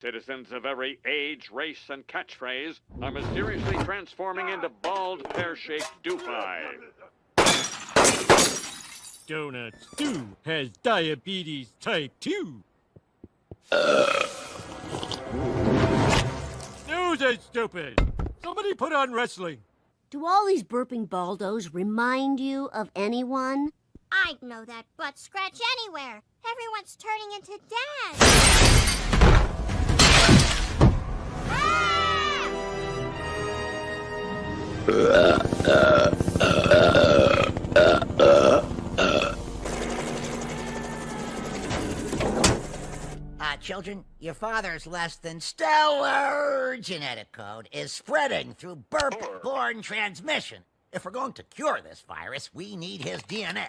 Citizens of every age, race, and catchphrase are mysteriously transforming into bald, pear-shaped doofi. Donut Stew has diabetes type 2. Snooze it, stupid! Somebody put on wrestling. Do all these burping baldos remind you of anyone? I'd know that butt scratch anywhere. Everyone's turning into Dad. Children, your father's less than stellar genetic code is spreading through burp-borne transmission. If we're going to cure this virus, we need his DNA.